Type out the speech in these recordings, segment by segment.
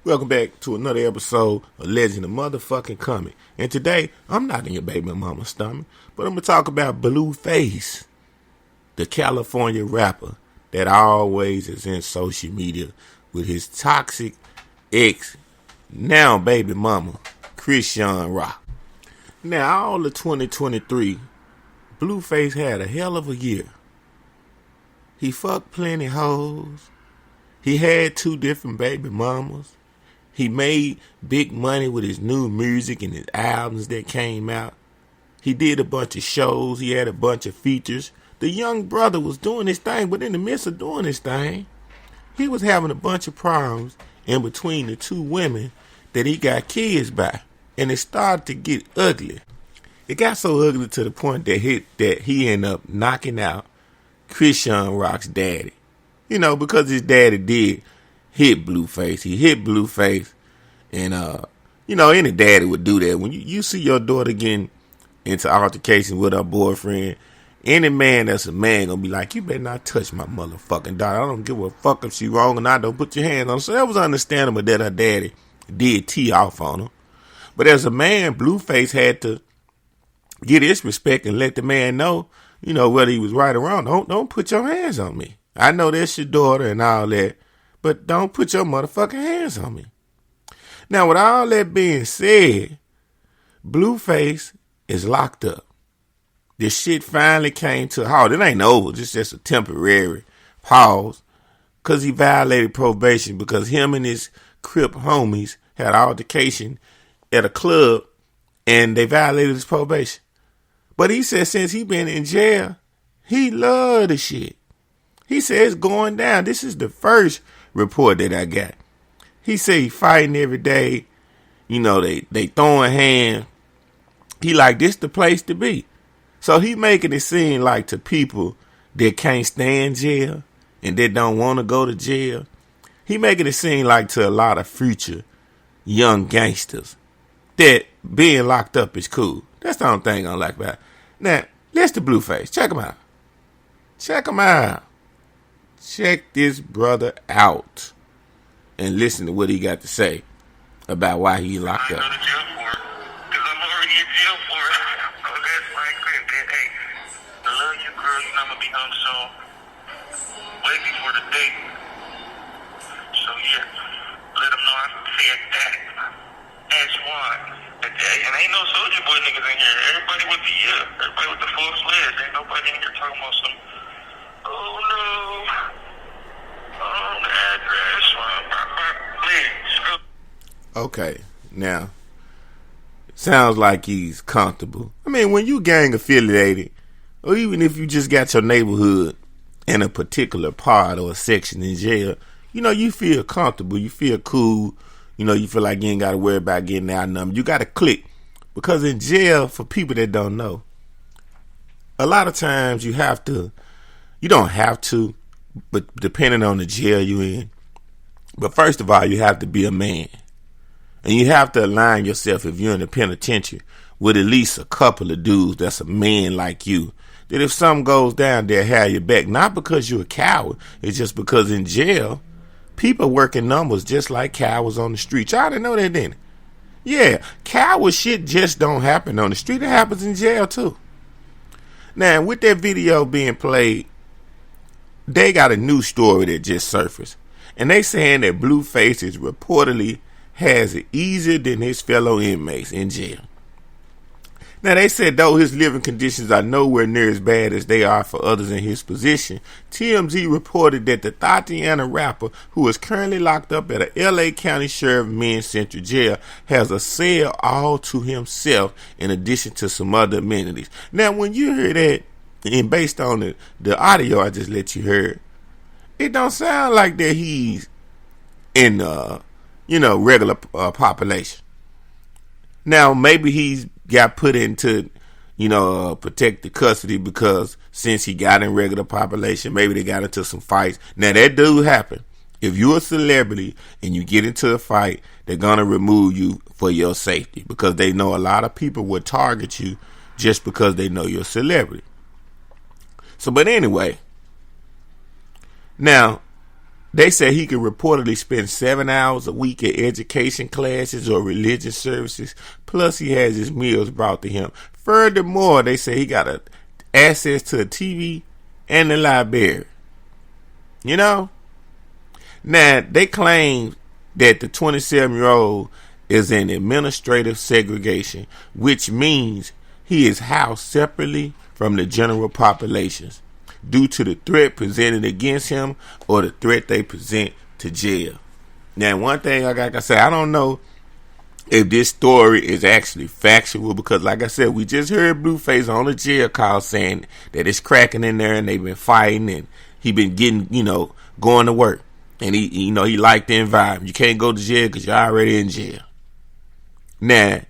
Welcome back to another episode of Legend of Motherfucking Coming. And today, I'm not in your baby mama's stomach, but I'm going to talk about BLueface, the California rapper that always is in social media with his toxic ex, now baby mama, Christian Rock. Now, all of 2023, BLueface had a hell of a year. He fucked plenty hoes. He had 2 different baby mamas. He made big money with his new music and his albums that came out. He did a bunch of shows. He had a bunch of features. The young brother was doing his thing, but in the midst of doing his thing, he was having a bunch of problems in between the 2 women that he got kids by. And it started to get ugly. It got so ugly to the point that he ended up knocking out Christian Rock's daddy. You know, because his daddy did hit BLueface. He hit BLueface. And, any daddy would do that. When you see your daughter getting into altercations with her boyfriend, any man that's a man gonna be like, you better not touch my motherfucking daughter. I don't give a fuck if she wrong or not. Don't put your hands on her. So that was understandable that her daddy did tee off on her. But as a man, BLueface had to get his respect and let the man know, whether he was right or wrong. Don't put your hands on me. I know that's your daughter and all that, but don't put your motherfucking hands on me. Now, with all that being said, BLueface is locked up. This shit finally came to a halt. It ain't over. It's just a temporary pause because he violated probation because him and his Crip homies had an altercation at a club and they violated his probation. But he said since he been in jail, he loved the shit. He said it's going down. This is the first report that I got. He said he fighting every day. They throwing hands. He like, this the place to be. So he making it seem like to people that can't stand jail and that don't want to go to jail. He making it seem like to a lot of future young gangsters that being locked up is cool. That's the only thing I like about it. Now, listen to BLueface. Check him out. Check him out. Check this brother out and listen to what he got to say about why he locked up. I go to jail for it because I'm already in jail for it. Oh, that's my crib. Hey, I love you, girl. You know I'm going to be home soon. Way before the date. So, yeah, let them know I said that. That's why. And ain't no soldier boy niggas in here. Everybody with the everybody with the full fledged. Ain't nobody in here talking about some, oh no, the address, please. Okay, now, sounds like he's comfortable. I mean, when you gang affiliated, or even if you just got your neighborhood in a particular part or a section in jail, you feel comfortable, you feel cool, you feel like you ain't got to worry about getting outnumbered. You got to click. Because in jail, for people that don't know, a lot of times you don't have to, but depending on the jail you're in. But first of all, you have to be a man. And you have to align yourself, if you're in the penitentiary, with at least a couple of dudes that's a man like you. That if something goes down, they'll have your back. Not because you're a coward. It's just because in jail, people working numbers just like cowards on the street. Y'all didn't know that, didn't it? Yeah, coward shit just don't happen on the street. It happens in jail too. Now, with that video being played, they got a new story that just surfaced. And they saying that BLueface is reportedly has it easier than his fellow inmates in jail. Now, they said though his living conditions are nowhere near as bad as they are for others in his position, TMZ reported that the Tatiana rapper, who is currently locked up at a LA County Sheriff Men's Central Jail, has a cell all to himself in addition to some other amenities. Now, when you hear that, and based on the audio I just let you hear, it don't sound like that he's in, regular population. Now, maybe he's got put into, protected custody because since he got in regular population, maybe they got into some fights. Now, that do happen. If you're a celebrity and you get into a fight, they're going to remove you for your safety because they know a lot of people will target you just because they know you're a celebrity. So, but anyway, now, They say he could reportedly spend 7 hours a week at education classes or religious services. Plus, he has his meals brought to him. Furthermore, they say he got access to a TV and the library. You know? Now, they claim that the 27-year-old is in administrative segregation, which means he is housed separately from the general populations due to the threat presented against him or the threat they present to jail. Now, one thing I got to say, I don't know if this story is actually factual because, like I said, we just heard BLueface on the jail call saying that it's cracking in there and they've been fighting and he been getting, going to work. And he liked the environment. You can't go to jail because you're already in jail. Now,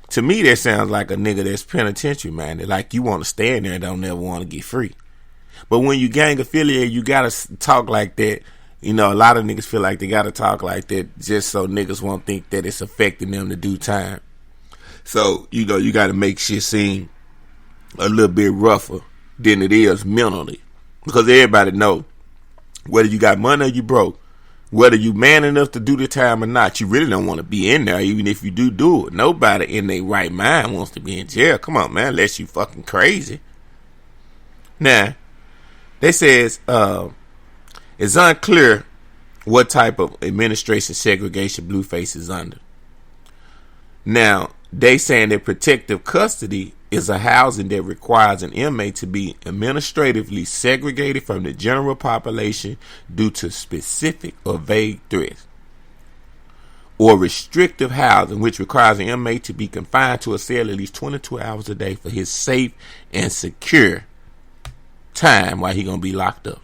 to me, that sounds like a nigga that's penitentiary minded. Like you want to stay in there and don't never want to get free. But when you gang affiliate, you got to talk like that. A lot of niggas feel like they got to talk like that just so niggas won't think that it's affecting them to do time. So, you got to make shit seem a little bit rougher than it is mentally. Because everybody know whether you got money or you broke, whether you man enough to do the time or not, you really don't want to be in there, even if you do it. Nobody in their right mind wants to be in jail. Come on, man, unless you fucking crazy. Now, they says it's unclear what type of administration segregation BLueface is under. Now, they saying that protective custody is a housing that requires an inmate to be administratively segregated from the general population due to specific or vague threats. Or restrictive housing, which requires an inmate to be confined to a cell at least 22 hours a day for his safe and secure time while he gonna be locked up.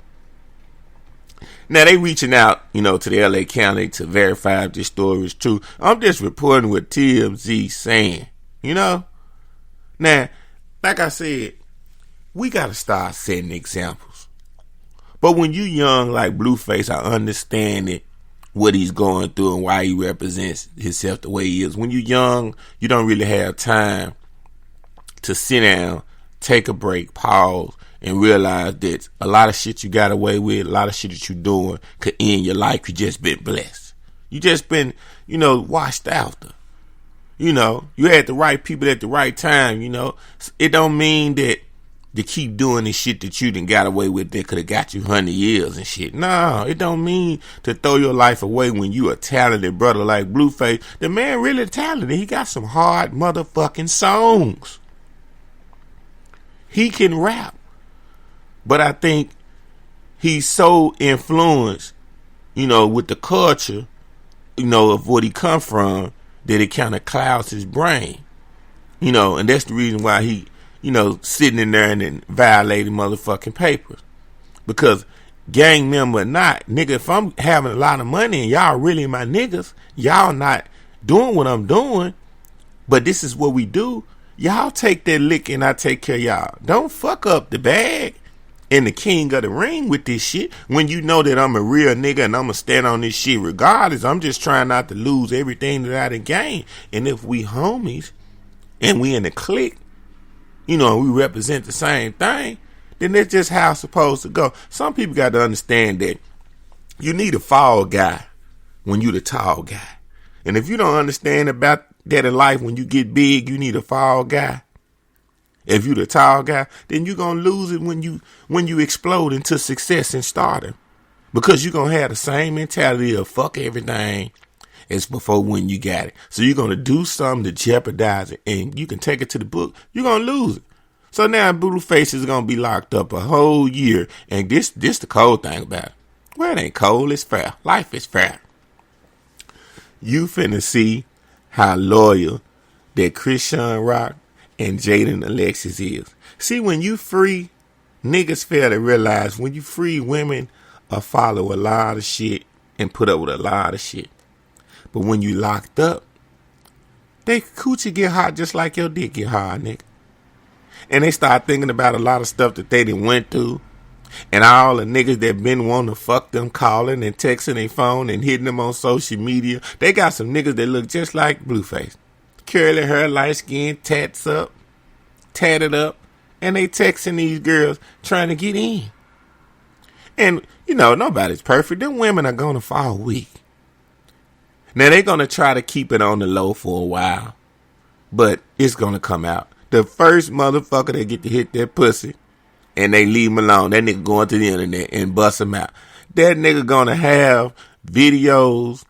Now they reaching out, to the LA County to verify if this story is true. I'm just reporting what TMZ saying, Now, like I said, we gotta start setting examples. But when you young like BLueface, I understand it, what he's going through and why he represents himself the way he is. When you young, you don't really have time to sit down, take a break, pause, and realize that a lot of shit you got away with, a lot of shit that you doing could end your life. You just been blessed. You just been, watched after. You had the right people at the right time, It don't mean that to keep doing the shit that you done got away with that could have got you 100 years and shit. No, it don't mean to throw your life away when you a talented brother like BLueface. The man really talented. He got some hard motherfucking songs. He can rap. But I think he's so influenced, with the culture, of what he come from, that it kind of clouds his brain. And that's the reason why he, sitting in there and then violating motherfucking papers. Because gang member or not, nigga, if I'm having a lot of money and y'all really my niggas, y'all not doing what I'm doing, but this is what we do, y'all take that lick and I take care of y'all. Don't fuck up the bag and the king of the ring with this shit when you know that I'm a real nigga and I'm going to stand on this shit regardless. I'm just trying not to lose everything that I done gained. And if we homies and we in the clique, and we represent the same thing, then that's just how it's supposed to go. Some people got to understand that you need a fall guy when you the tall guy. And if you don't understand about that in life, when you get big, you need a fall guy. If you the tall guy, then you're going to lose it when you explode into success and stardom. Because you're going to have the same mentality of fuck everything as before when you got it. So you're going to do something to jeopardize it and you can take it to the book. You're going to lose it. So now BLueface is going to be locked up a whole year. And this the cold thing about it. Well, it ain't cold. It's fair. Life is fair. You finna see how loyal that Christian Rock and Jaden Alexis is. See, when you free, niggas fail to realize when you free, women follow a lot of shit and put up with a lot of shit. But when you locked up, they coochie get hot just like your dick get hard, nigga. And they start thinking about a lot of stuff that they done went through. And all the niggas that been wanting to fuck them calling and texting their phone and hitting them on social media. They got some niggas that look just like BLueface. Curly hair, light skin, tats up, tatted up, and they texting these girls trying to get in. And, nobody's perfect. Them women are going to fall weak. Now, they're going to try to keep it on the low for a while. But it's going to come out. The first motherfucker that get to hit that pussy and they leave him alone, that nigga going to the internet and bust him out. That nigga going to have videos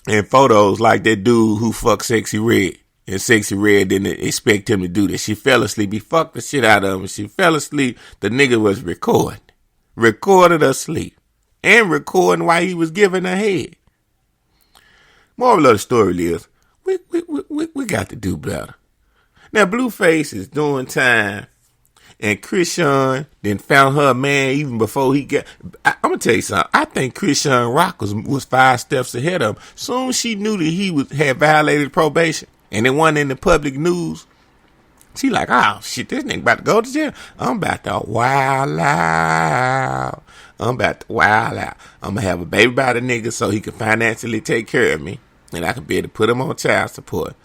and photos like that dude who fucked Sexy Red. And Sexy Red didn't expect him to do this. She fell asleep. He fucked the shit out of him. She fell asleep. The nigga was recording. Recorded her sleep. And recording while he was giving her head. Moral of the story is, we got to do better. Now, BLueface is doing time. And Christian then found her man even before he got... I'm going to tell you something. I think Christian Rock was 5 steps ahead of him. Soon as she knew that he had violated probation and it wasn't in the public news, she like, oh, shit, this nigga about to go to jail. I'm about to wild out. I'm going to have a baby by the nigga so he can financially take care of me. And I can be able to put him on child support.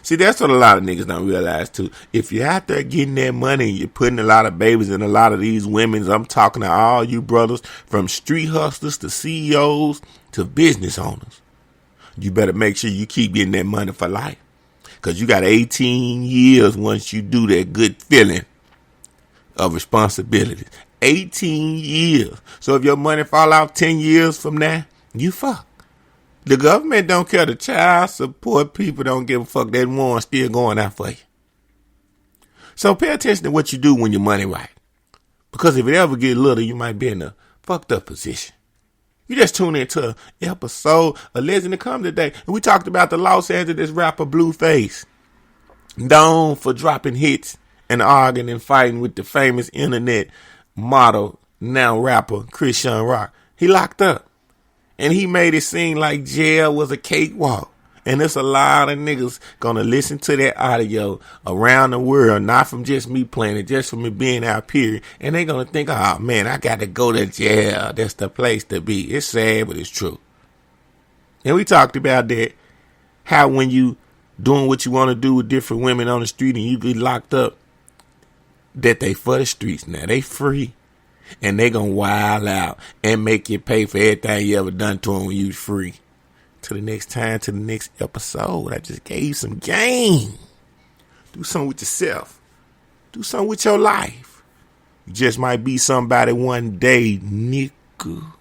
See, that's what a lot of niggas don't realize, too. If you're out there getting that money and you're putting a lot of babies in a lot of these women's, I'm talking to all you brothers, from street hustlers to CEOs to business owners. You better make sure you keep getting that money for life. Because you got 18 years once you do that good feeling of responsibility. 18 years. So if your money fall out 10 years from now, you fuck. The government don't care. The child support people don't give a fuck. That one still going out for you. So pay attention to what you do when your money right. Because if it ever get little, you might be in a fucked up position. You just tune into an episode of Legend to Come today. And we talked about the Los Angeles rapper BLueface. Known for dropping hits and arguing and fighting with the famous internet model, now rapper, Christian Rock. He locked up. And he made it seem like jail was a cakewalk. And there's a lot of niggas gonna listen to that audio around the world, not from just me playing it, just from me being out here. And they gonna think, oh man, I got to go to jail. That's the place to be. It's sad, but it's true. And we talked about that, how when you doing what you want to do with different women on the street and you get locked up, that they for the streets now. They free. And they gonna wild out and make you pay for everything you ever done to them when you was free. Till the next time, to the next episode. I just gave you some game. Do something with yourself. Do something with your life. You just might be somebody one day, nigga.